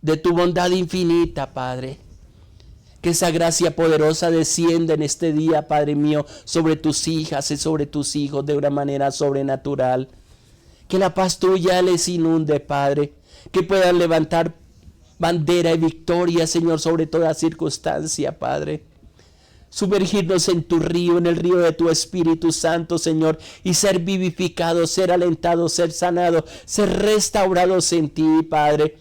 de tu bondad infinita, Padre. Que esa gracia poderosa descienda en este día, Padre mío, sobre tus hijas y sobre tus hijos de una manera sobrenatural. Que la paz tuya les inunde, Padre. Que puedan levantar bandera y victoria, Señor, sobre toda circunstancia, Padre. Sumergirnos en tu río, en el río de tu Espíritu Santo, Señor, y ser vivificados, ser alentados, ser sanados, ser restaurados en ti, Padre.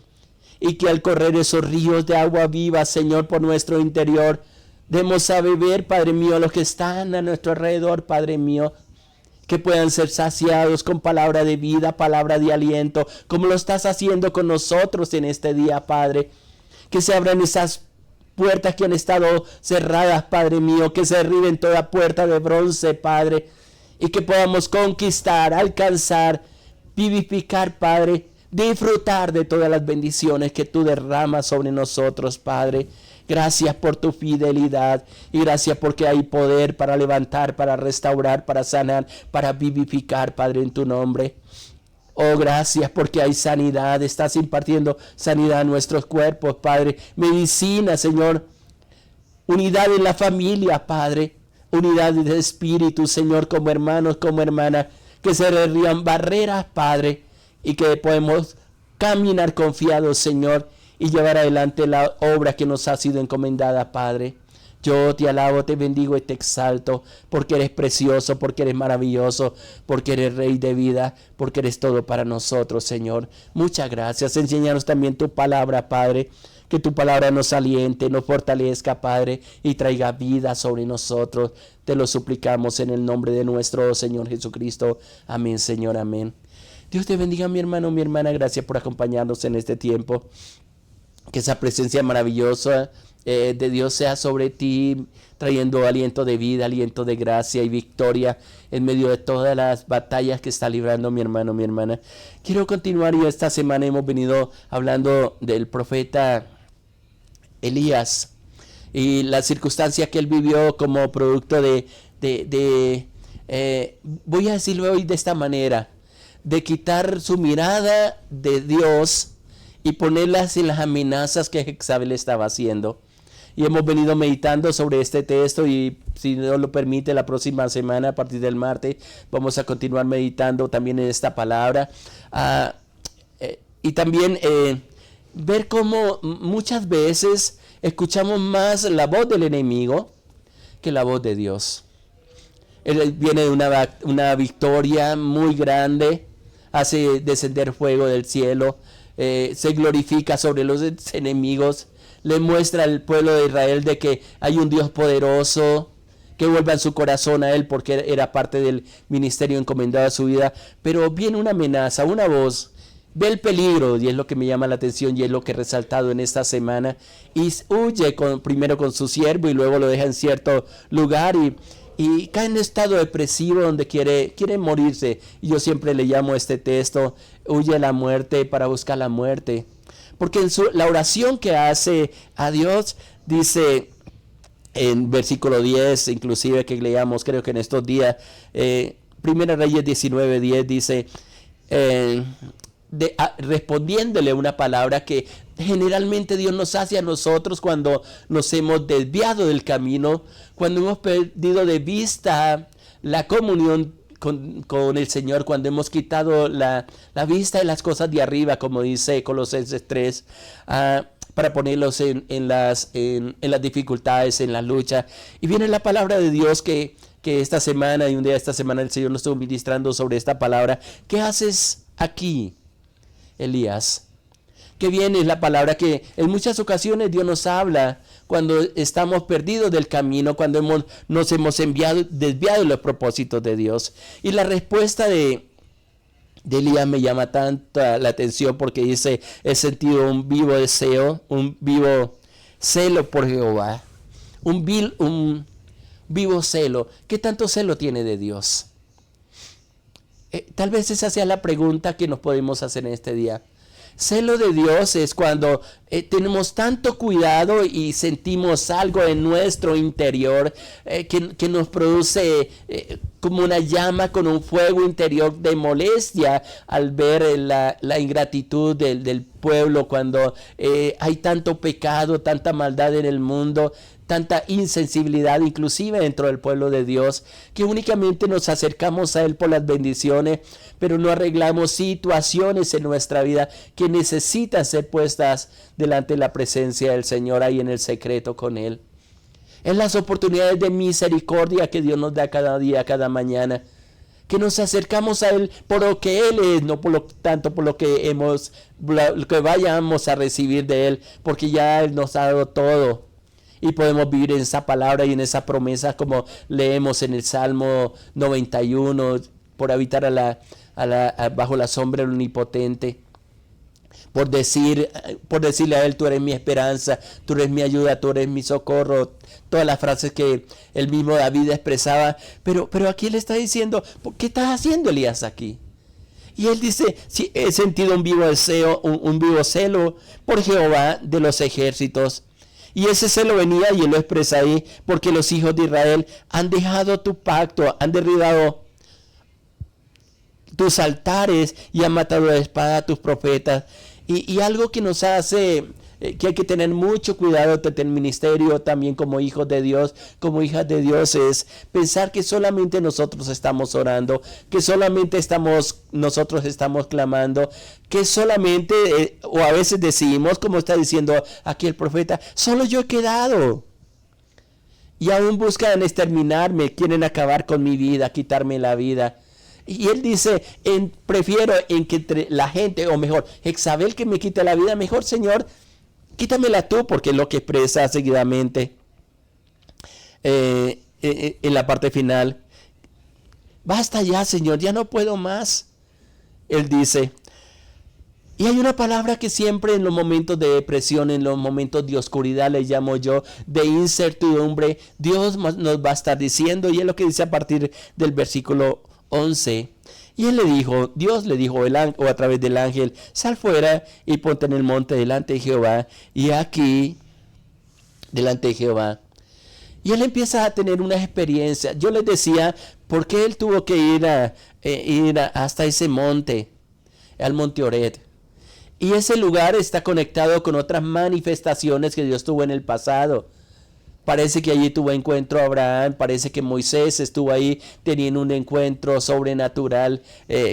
Y que al correr esos ríos de agua viva, Señor, por nuestro interior, demos a beber, Padre mío, a los que están a nuestro alrededor, Padre mío, que puedan ser saciados con palabra de vida, palabra de aliento, como lo estás haciendo con nosotros en este día, Padre. Que se abran esas puertas que han estado cerradas, Padre mío, que se derriben toda puerta de bronce, Padre, y que podamos conquistar, alcanzar, vivificar, Padre, disfrutar de todas las bendiciones que tú derramas sobre nosotros, Padre. Gracias por tu fidelidad y gracias porque hay poder para levantar, para restaurar, para sanar, para vivificar, Padre, en tu nombre. Oh, gracias porque hay sanidad, estás impartiendo sanidad a nuestros cuerpos, Padre. Medicina, Señor. Unidad en la familia, Padre. Unidad de espíritu, Señor, como hermanos, como hermanas. Que se derriban barreras, Padre, y que podemos caminar confiados, Señor, y llevar adelante la obra que nos ha sido encomendada, Padre. Yo te alabo, te bendigo y te exalto, porque eres precioso, porque eres maravilloso, porque eres Rey de vida, porque eres todo para nosotros, Señor. Muchas gracias. Enséñanos también tu palabra, Padre. Que tu palabra nos aliente, nos fortalezca, Padre, y traiga vida sobre nosotros. Te lo suplicamos en el nombre de nuestro Señor Jesucristo. Amén, Señor, amén. Dios te bendiga, mi hermano, mi hermana. Gracias por acompañarnos en este tiempo. Que esa presencia maravillosa de Dios sea sobre ti, trayendo aliento de vida, aliento de gracia y victoria en medio de todas las batallas que está librando mi hermano, mi hermana. Quiero continuar y esta semana hemos venido hablando del profeta Elías y la circunstancia que él vivió como producto voy a decirlo hoy de esta manera, de quitar su mirada de Dios y ponerlas en las amenazas que Jezabel estaba haciendo. Y hemos venido meditando sobre este texto y si Dios lo permite la próxima semana a partir del martes vamos a continuar meditando también en esta palabra y también ver cómo muchas veces escuchamos más la voz del enemigo que la voz de Dios. Él viene de una victoria muy grande, hace descender fuego del cielo, se glorifica sobre los enemigos, le muestra al pueblo de Israel de que hay un Dios poderoso, que vuelvan su corazón a él porque era parte del ministerio encomendado a su vida. Pero viene una amenaza, una voz, ve el peligro, y es lo que me llama la atención y es lo que he resaltado en esta semana, y huye primero con su siervo y luego lo deja en cierto lugar y cae en un estado depresivo donde quiere morirse. Y yo siempre le llamo a este texto, huye a la muerte para buscar la muerte. Porque en la oración que hace a Dios, dice en versículo 10, inclusive que leamos, creo que en estos días, Primera Reyes 19:10 dice, respondiéndole una palabra que generalmente Dios nos hace a nosotros cuando nos hemos desviado del camino, cuando hemos perdido de vista la comunión con el Señor, cuando hemos quitado la vista de las cosas de arriba, como dice Colosenses 3, para ponerlos en las dificultades, en la lucha. Y viene la palabra de Dios que esta semana, y un día esta semana el Señor nos estuvo ministrando sobre esta palabra. ¿Qué haces aquí, Elías? Que viene la palabra que en muchas ocasiones Dios nos habla cuando estamos perdidos del camino, cuando nos hemos desviado de los propósitos de Dios. Y la respuesta de Elías me llama tanto la atención porque dice, he sentido un vivo deseo, un vivo celo por Jehová, un vivo celo. ¿Qué tanto celo tiene de Dios? Tal vez esa sea la pregunta que nos podemos hacer en este día. Celo de Dios es cuando tenemos tanto cuidado y sentimos algo en nuestro interior que nos produce como una llama con un fuego interior de molestia al ver la ingratitud del pueblo, cuando hay tanto pecado, tanta maldad en el mundo, tanta insensibilidad inclusive dentro del pueblo de Dios, que únicamente nos acercamos a Él por las bendiciones, pero no arreglamos situaciones en nuestra vida que necesitan ser puestas delante de la presencia del Señor ahí en el secreto con Él. En las oportunidades de misericordia que Dios nos da cada día, cada mañana, que nos acercamos a Él por lo que Él es, no por lo tanto por lo que vayamos a recibir de Él, porque ya Él nos ha dado todo. Y podemos vivir en esa palabra y en esa promesa como leemos en el Salmo 91, por habitar bajo la sombra del Omnipotente. Por decirle a Él, tú eres mi esperanza, tú eres mi ayuda, tú eres mi socorro. Todas las frases que el mismo David expresaba. Pero aquí Él está diciendo, ¿qué estás haciendo, Elías, aquí? Y Él dice, sí, he sentido un vivo deseo, un vivo celo por Jehová de los ejércitos. Y ese celo venía, y Él lo expresa ahí, porque los hijos de Israel han dejado tu pacto, han derribado tus altares y han matado de espada a tus profetas. Y algo que nos hace que hay que tener mucho cuidado desde el ministerio, también como hijos de Dios, como hijas de Dios, es pensar que solamente nosotros estamos orando, que solamente nosotros estamos clamando, que solamente, o a veces decimos, como está diciendo aquí el profeta, solo yo he quedado. Y aún buscan exterminarme, quieren acabar con mi vida, quitarme la vida. Y Él dice, prefiero en que entre la gente, o mejor, Jezabel que me quite la vida, mejor, Señor, quítamela tú, porque es lo que expresa seguidamente en la parte final. Basta ya, Señor, ya no puedo más. Él dice. Y hay una palabra que siempre en los momentos de depresión, en los momentos de oscuridad, le llamo yo, de incertidumbre, Dios nos va a estar diciendo, y es lo que dice a partir del versículo 11. Y Dios le dijo a través del ángel, sal fuera y ponte en el monte delante de Jehová, y aquí, delante de Jehová. Y él empieza a tener una experiencia. Yo les decía, ¿por qué él tuvo que ir hasta ese monte, al monte Oreb? Y ese lugar está conectado con otras manifestaciones que Dios tuvo en el pasado. Parece que allí tuvo encuentro Abraham, parece que Moisés estuvo ahí teniendo un encuentro sobrenatural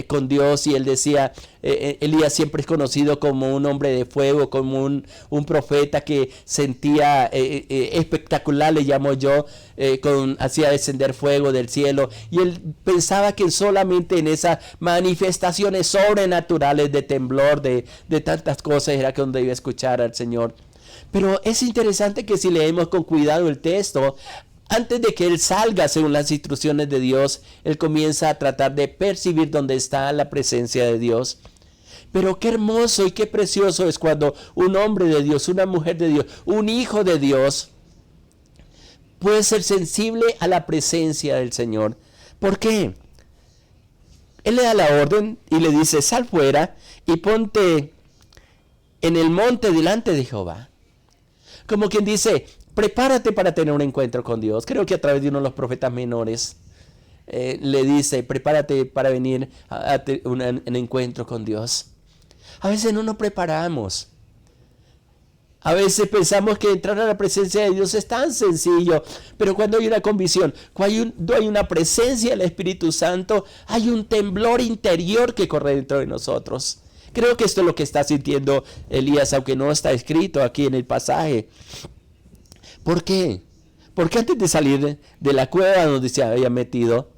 con Dios, y él decía, Elías siempre es conocido como un hombre de fuego, como un profeta que sentía espectacular, le llamo yo, hacía descender fuego del cielo, y él pensaba que solamente en esas manifestaciones sobrenaturales de temblor, de tantas cosas, era que donde iba a escuchar al Señor. Pero es interesante que si leemos con cuidado el texto, antes de que él salga según las instrucciones de Dios, él comienza a tratar de percibir dónde está la presencia de Dios. Pero qué hermoso y qué precioso es cuando un hombre de Dios, una mujer de Dios, un hijo de Dios puede ser sensible a la presencia del Señor. ¿Por qué? Él le da la orden y le dice, sal fuera y ponte en el monte delante de Jehová. Como quien dice, prepárate para tener un encuentro con Dios. Creo que a través de uno de los profetas menores le dice, prepárate para venir a un encuentro con Dios. A veces no nos preparamos. A veces pensamos que entrar a la presencia de Dios es tan sencillo, pero cuando hay una convicción, cuando hay una presencia del Espíritu Santo, hay un temblor interior que corre dentro de nosotros. Creo que esto es lo que está sintiendo Elías, aunque no está escrito aquí en el pasaje. ¿Por qué? Porque antes de salir de la cueva donde se había metido,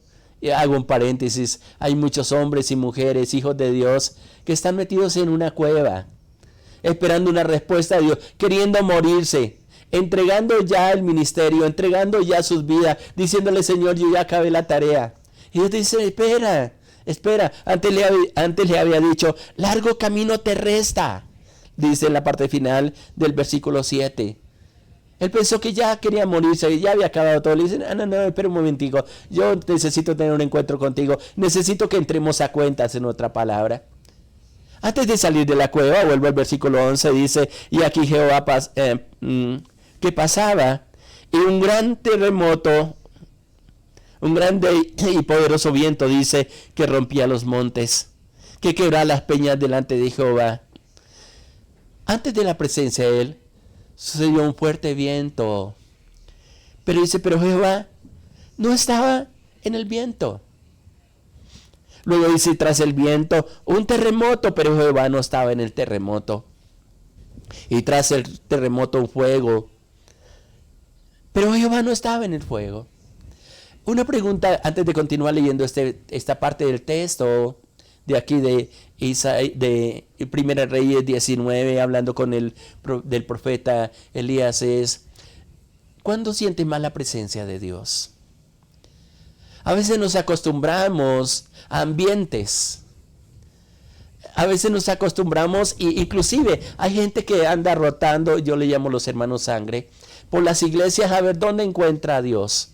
hago un paréntesis, hay muchos hombres y mujeres, hijos de Dios, que están metidos en una cueva, esperando una respuesta de Dios, queriendo morirse, entregando ya el ministerio, entregando ya sus vidas, diciéndole, Señor, yo ya acabé la tarea. Y Dios dice, espera, antes le había dicho, largo camino te resta, dice en la parte final del versículo 7. Él pensó que ya quería morirse, ya había acabado todo. Le dicen, no, espera un momentico, yo necesito tener un encuentro contigo, necesito que entremos a cuentas en otra palabra. Antes de salir de la cueva, vuelvo al versículo 11, dice, y aquí Jehová que pasaba, y un gran terremoto, un grande y poderoso viento, dice, que rompía los montes, que quebraba las peñas delante de Jehová. Antes de la presencia de él, sucedió un fuerte viento. Pero dice, pero Jehová no estaba en el viento. Luego dice, tras el viento, un terremoto, pero Jehová no estaba en el terremoto. Y tras el terremoto, un fuego. Pero Jehová no estaba en el fuego. Una pregunta antes de continuar leyendo esta parte del texto de aquí de Primera Reyes 19, hablando con del profeta Elías, es: ¿cuándo sientes más la presencia de Dios? A veces nos acostumbramos a ambientes. A veces nos acostumbramos, inclusive hay gente que anda rotando, yo le llamo los hermanos sangre, por las iglesias a ver dónde encuentra a Dios.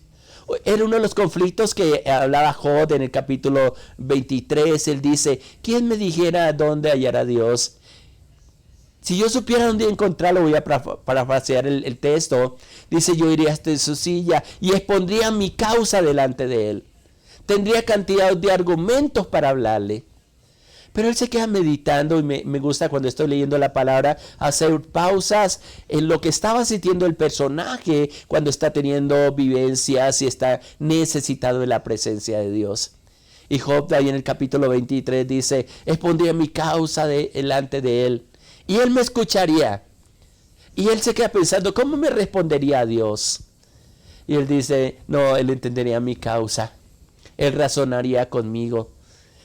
Era uno de los conflictos que hablaba Job en el capítulo 23. Él dice, ¿quién me dijera dónde hallar a Dios? Si yo supiera dónde encontrarlo, voy a parafrasear el texto, dice, yo iría hasta su silla y expondría mi causa delante de él. Tendría cantidad de argumentos para hablarle. Pero él se queda meditando y me gusta cuando estoy leyendo la palabra hacer pausas en lo que estaba sintiendo el personaje cuando está teniendo vivencias y está necesitado de la presencia de Dios. Y Job ahí en el capítulo 23 dice, expondría mi causa delante de él y él me escucharía. Y él se queda pensando, ¿cómo me respondería a Dios? Y él dice, no, él entendería mi causa. Él razonaría conmigo.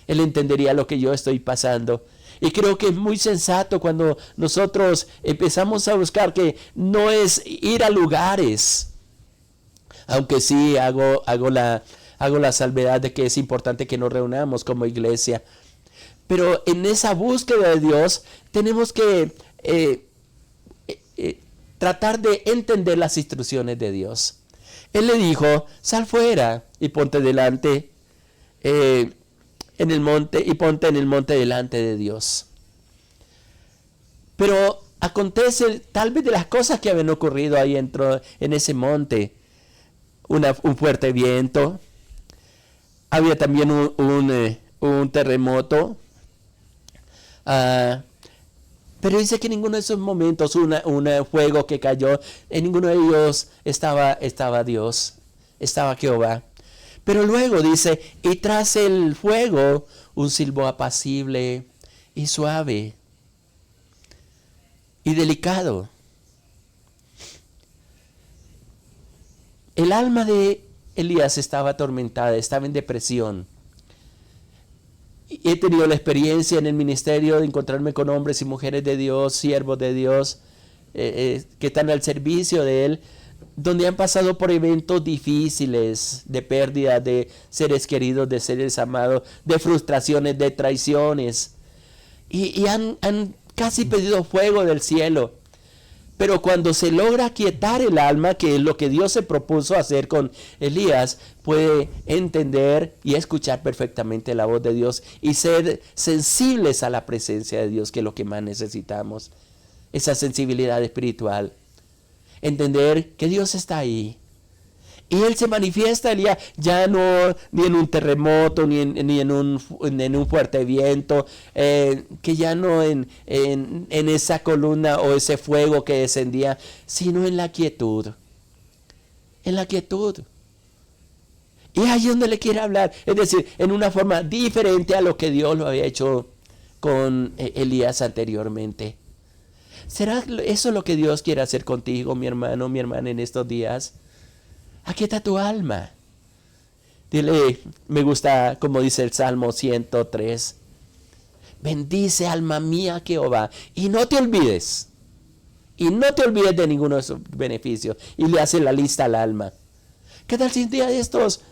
Él entendería lo que yo estoy pasando. Y creo que es muy sensato cuando nosotros empezamos a buscar, que no es ir a lugares. Aunque sí hago la salvedad de que es importante que nos reunamos como iglesia. Pero en esa búsqueda de Dios tenemos que tratar de entender las instrucciones de Dios. Él le dijo, sal fuera y ponte delante en el monte, y ponte en el monte delante de Dios. Pero acontece, tal vez de las cosas que habían ocurrido ahí en ese monte, un fuerte viento, había también un terremoto, pero dice que en ninguno de esos momentos, un fuego que cayó, en ninguno de ellos estaba Dios, estaba Jehová. Pero luego dice, y tras el fuego, un silbo apacible y suave y delicado. El alma de Elías estaba atormentada, estaba en depresión. He tenido la experiencia en el ministerio de encontrarme con hombres y mujeres de Dios, siervos de Dios, que están al servicio de Él, donde han pasado por eventos difíciles, de pérdida de seres queridos, de seres amados, de frustraciones, de traiciones, y han casi pedido fuego del cielo. Pero cuando se logra quietar el alma, que es lo que Dios se propuso hacer con Elías, puede entender y escuchar perfectamente la voz de Dios y ser sensibles a la presencia de Dios, que es lo que más necesitamos. Esa sensibilidad espiritual. Entender que Dios está ahí. Y Él se manifiesta, Elías, ya no ni en un terremoto, ni en un fuerte viento, que ya no en esa columna o ese fuego que descendía, sino en la quietud. En la quietud. Y ahí es donde le quiere hablar, es decir, en una forma diferente a lo que Dios lo había hecho con Elías anteriormente. ¿Será eso lo que Dios quiere hacer contigo, mi hermano, mi hermana, en estos días? Aquieta tu alma. Dile, me gusta como dice el Salmo 103. Bendice alma mía Jehová y no te olvides. Y no te olvides de ninguno de sus beneficios. Y le hace la lista al alma. ¿Qué tal si un día de estos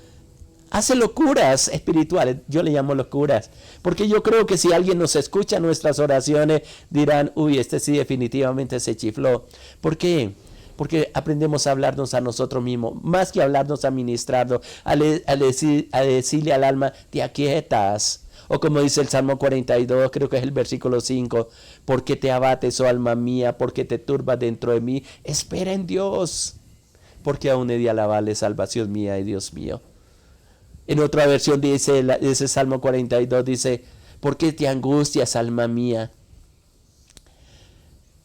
hace locuras espirituales? Yo le llamo locuras. Porque yo creo que si alguien nos escucha nuestras oraciones, dirán, uy, este sí definitivamente se chifló. ¿Por qué? Porque aprendemos a hablarnos a nosotros mismos, más que hablarnos a ministrarlo, a decirle al alma, te aquietas, O como dice el Salmo 42, creo que es el versículo 5, ¿por qué te abates, oh alma mía? ¿Por qué te turbas dentro de mí? Espera en Dios, porque aún he de alabarle, salvación mía y Dios mío. En otra versión dice, ese Salmo 42 dice, ¿por qué te angustias, alma mía?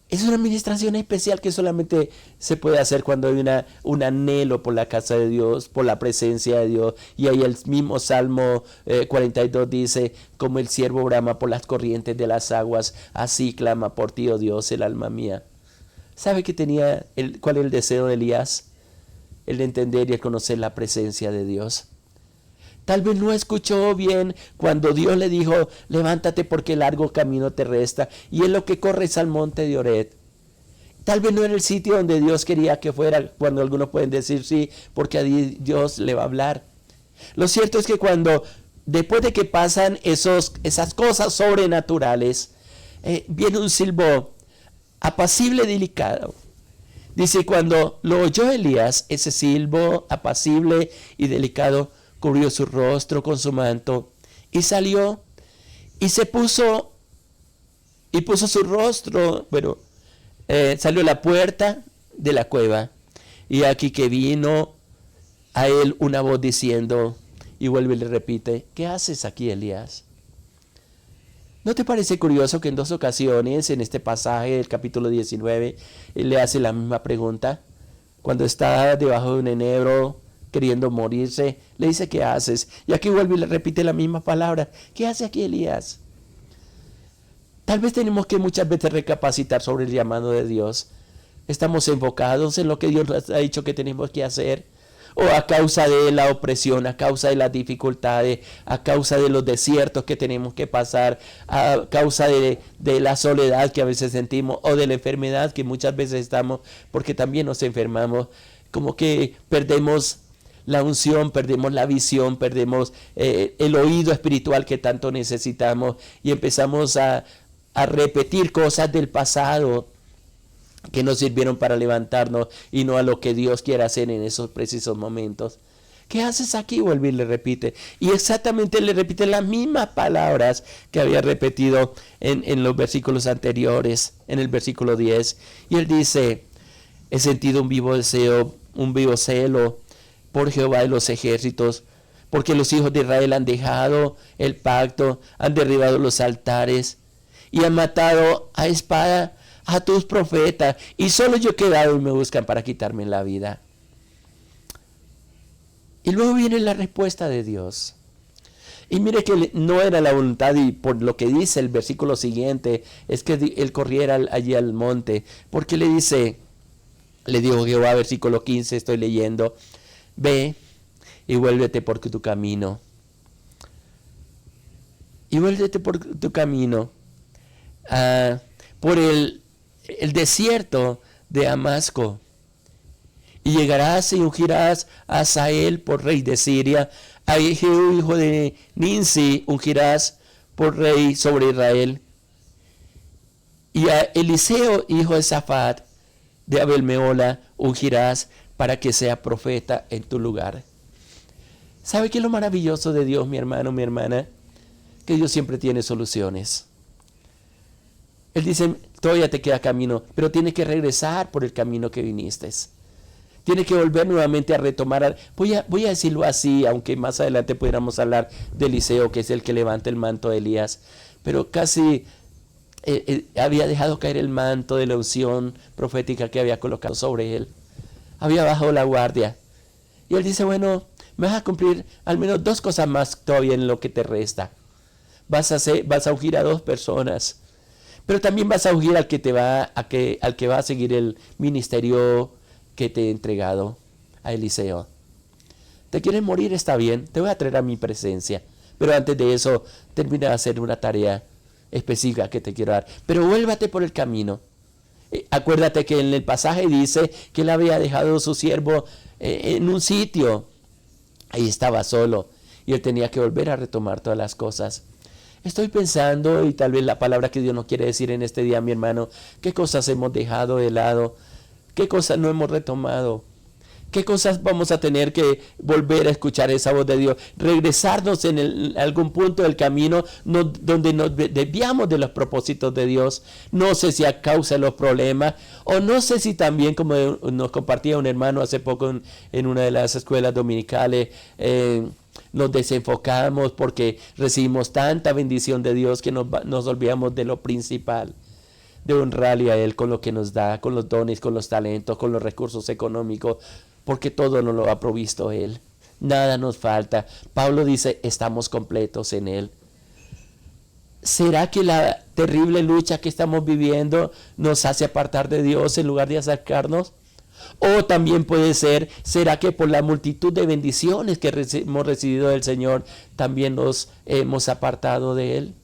Es una administración especial que solamente se puede hacer cuando hay un anhelo por la casa de Dios, por la presencia de Dios. Y ahí el mismo Salmo 42 dice, como el ciervo brama por las corrientes de las aguas, así clama por ti, oh Dios, el alma mía. ¿Sabe qué tenía, cuál es el deseo de Elías? El de entender y el conocer la presencia de Dios. Tal vez no escuchó bien cuando Dios le dijo, levántate porque largo camino te resta. Y es lo que corres al monte de Oreb. Tal vez no era el sitio donde Dios quería que fuera, cuando algunos pueden decir sí, porque a Dios le va a hablar. Lo cierto es que después de que pasan esas cosas sobrenaturales, viene un silbo apacible y delicado. Dice, cuando lo oyó Elías, ese silbo apacible y delicado, cubrió su rostro con su manto y salió y puso su rostro, salió a la puerta de la cueva y aquí que vino a él una voz diciendo, y vuelve y le repite, ¿qué haces aquí, Elías? ¿No te parece curioso que en 2 ocasiones en este pasaje del capítulo 19 él le hace la misma pregunta? Cuando está debajo de un enebro queriendo morirse, le dice, ¿qué haces? Y aquí vuelve y le repite la misma palabra, ¿qué hace aquí Elías? Tal vez tenemos que muchas veces recapacitar sobre el llamado de Dios. Estamos enfocados en lo que Dios nos ha dicho que tenemos que hacer, o a causa de la opresión, a causa de las dificultades, a causa de los desiertos que tenemos que pasar, a causa de la soledad que a veces sentimos, o de la enfermedad que muchas veces estamos, porque también nos enfermamos, como que perdemos la unción, perdemos la visión, perdemos el oído espiritual que tanto necesitamos y empezamos a repetir cosas del pasado que nos sirvieron para levantarnos y no a lo que Dios quiere hacer en esos precisos momentos. ¿Qué haces aquí? Vuelve y le repite. Y exactamente le repite las mismas palabras que había repetido en los versículos anteriores, en el versículo 10. Y él dice, he sentido un vivo deseo, un vivo celo por Jehová de los ejércitos, porque los hijos de Israel han dejado el pacto, han derribado los altares y han matado a espada a tus profetas, y solo yo he quedado y me buscan para quitarme la vida. Y luego viene la respuesta de Dios. Y mire que no era la voluntad, y por lo que dice el versículo siguiente, es que él corriera allí al monte, porque le dijo Jehová, versículo 15, estoy leyendo, ve y vuélvete por tu camino. Y vuélvete por tu camino, por el desierto de Damasco. Y llegarás y ungirás a Hazael por rey de Siria, a Jehú hijo de Ninsi ungirás por rey sobre Israel, y a Eliseo hijo de Safat de Abel-Mehola ungirás para que sea profeta en tu lugar. ¿Sabe qué es lo maravilloso de Dios, mi hermano, mi hermana? Que Dios siempre tiene soluciones. Él dice, todavía te queda camino, pero tienes que regresar por el camino que viniste. Tienes que volver nuevamente a retomar. Voy a decirlo así, aunque más adelante pudiéramos hablar de Eliseo, que es el que levanta el manto de Elías. Pero casi había dejado caer el manto de la unción profética que había colocado sobre él. Había bajado la guardia. Y él dice, bueno, me vas a cumplir al menos 2 cosas más todavía en lo que te resta. Vas a ungir a 2 personas. Pero también vas a ungir al que va a seguir el ministerio que te he entregado, a Eliseo. ¿Te quieres morir? Está bien, te voy a traer a mi presencia. Pero antes de eso, termina de hacer una tarea específica que te quiero dar. Pero vuélvate por el camino. Acuérdate que en el pasaje dice que él había dejado a su siervo en un sitio. Ahí estaba solo y él tenía que volver a retomar todas las cosas. Estoy pensando, y tal vez la palabra que Dios nos quiere decir en este día, mi hermano, qué cosas hemos dejado de lado, qué cosas no hemos retomado, ¿Qué cosas vamos a tener que volver a escuchar esa voz de Dios? Regresarnos en algún punto del camino donde nos desviamos de los propósitos de Dios. No sé si a causa de los problemas o no sé si también, como nos compartía un hermano hace poco en una de las escuelas dominicales, nos desenfocamos porque recibimos tanta bendición de Dios que nos olvidamos de lo principal, de honrarle a Él con lo que nos da, con los dones, con los talentos, con los recursos económicos, porque todo nos lo ha provisto Él. Nada nos falta. Pablo dice, estamos completos en Él. ¿Será que la terrible lucha que estamos viviendo nos hace apartar de Dios en lugar de acercarnos? O también puede ser, ¿será que por la multitud de bendiciones que hemos recibido del Señor, también nos hemos apartado de Él?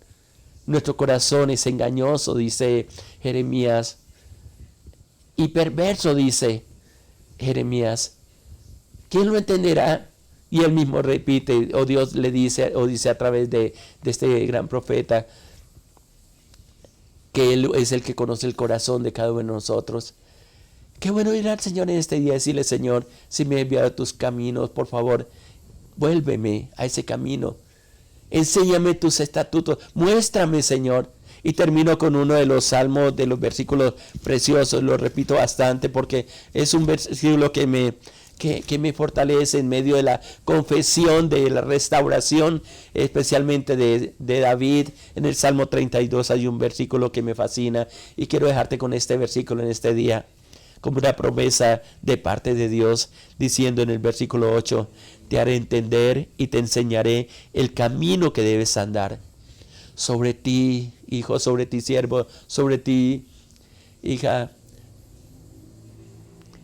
Nuestro corazón es engañoso, dice Jeremías, y perverso, dice Jeremías. ¿Quién lo entenderá? Y él mismo repite, o Dios le dice, o dice a través de este gran profeta, que Él es el que conoce el corazón de cada uno de nosotros. Qué bueno ir al Señor en este día y decirle, Señor, si me he enviado a tus caminos, por favor, vuélveme a ese camino. Enséñame tus estatutos, muéstrame, Señor. Y termino con uno de los salmos, de los versículos preciosos, lo repito bastante porque es un versículo que me fortalece en medio de la confesión, de la restauración, especialmente de David. En el Salmo 32 hay un versículo que me fascina y quiero dejarte con este versículo en este día, como una promesa de parte de Dios, diciendo en el versículo 8, te haré entender y te enseñaré el camino que debes andar. Sobre ti, hijo, sobre ti, siervo, sobre ti, hija,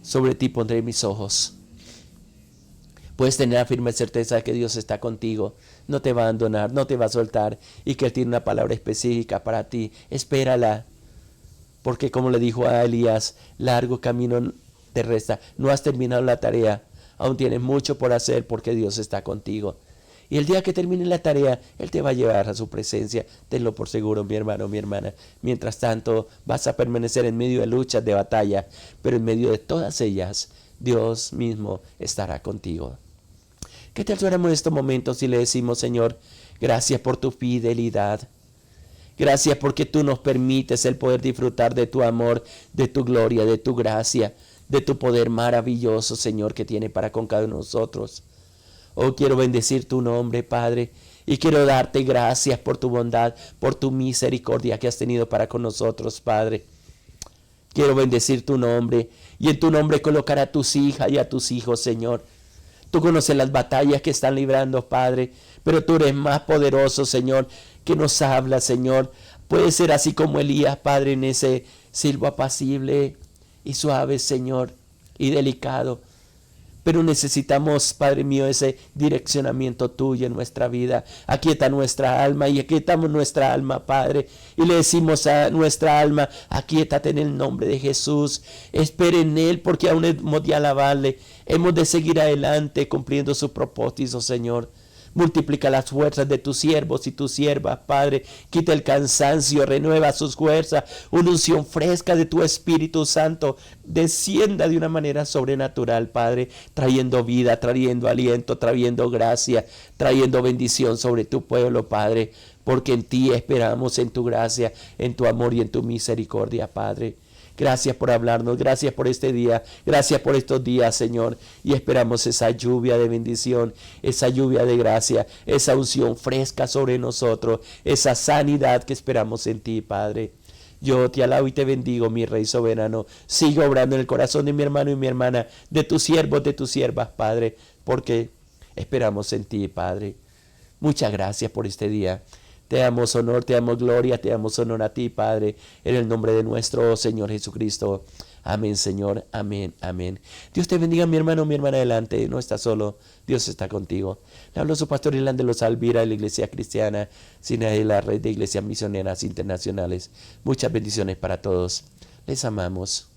sobre ti pondré mis ojos. Puedes tener la firme certeza de que Dios está contigo, no te va a abandonar, no te va a soltar y que Él tiene una palabra específica para ti. Espérala, porque como le dijo a Elías, largo camino te resta, no has terminado la tarea, aún tienes mucho por hacer porque Dios está contigo. Y el día que termine la tarea, Él te va a llevar a su presencia. Tenlo por seguro, mi hermano, mi hermana. Mientras tanto, vas a permanecer en medio de luchas, de batalla, pero en medio de todas ellas, Dios mismo estará contigo. ¿Qué tal si oramos en estos momentos y le decimos, Señor, gracias por tu fidelidad? Gracias porque tú nos permites el poder disfrutar de tu amor, de tu gloria, de tu gracia, de tu poder maravilloso, Señor, que tiene para con cada uno de nosotros. Oh, quiero bendecir tu nombre, Padre, y quiero darte gracias por tu bondad, por tu misericordia que has tenido para con nosotros, Padre. Quiero bendecir tu nombre y en tu nombre colocar a tus hijas y a tus hijos, Señor. Tú conoces las batallas que están librando, Padre, pero tú eres más poderoso, Señor, que nos habla, Señor. Puede ser así como Elías, Padre, en ese silbo apacible y suave, Señor, y delicado. Pero necesitamos, Padre mío, ese direccionamiento tuyo en nuestra vida. Aquieta nuestra alma y aquietamos nuestra alma, Padre. Y le decimos a nuestra alma, aquíétate en el nombre de Jesús. Espere en Él porque aún hemos de alabarle. Hemos de seguir adelante cumpliendo su propósito, Señor. Multiplica las fuerzas de tus siervos y tus siervas, Padre. Quita el cansancio, renueva sus fuerzas. Una unción fresca de tu Espíritu Santo descienda de una manera sobrenatural, Padre, trayendo vida, trayendo aliento, trayendo gracia, trayendo bendición sobre tu pueblo, Padre, porque en ti esperamos, en tu gracia, en tu amor y en tu misericordia, Padre. Gracias por hablarnos, gracias por este día, gracias por estos días, Señor. Y esperamos esa lluvia de bendición, esa lluvia de gracia, esa unción fresca sobre nosotros, esa sanidad que esperamos en ti, Padre. Yo te alabo y te bendigo, mi Rey soberano. Sigue obrando en el corazón de mi hermano y mi hermana, de tus siervos, de tus siervas, Padre, porque esperamos en ti, Padre. Muchas gracias por este día. Te damos honor, te damos gloria, te damos honor a ti, Padre, en el nombre de nuestro Señor Jesucristo. Amén, Señor, amén, amén. Dios te bendiga, mi hermano, mi hermana, adelante. No estás solo, Dios está contigo. Le habló su pastor Irlande Los Alvira de la Iglesia Cristiana, Sinaí, la red de iglesias misioneras internacionales. Muchas bendiciones para todos. Les amamos.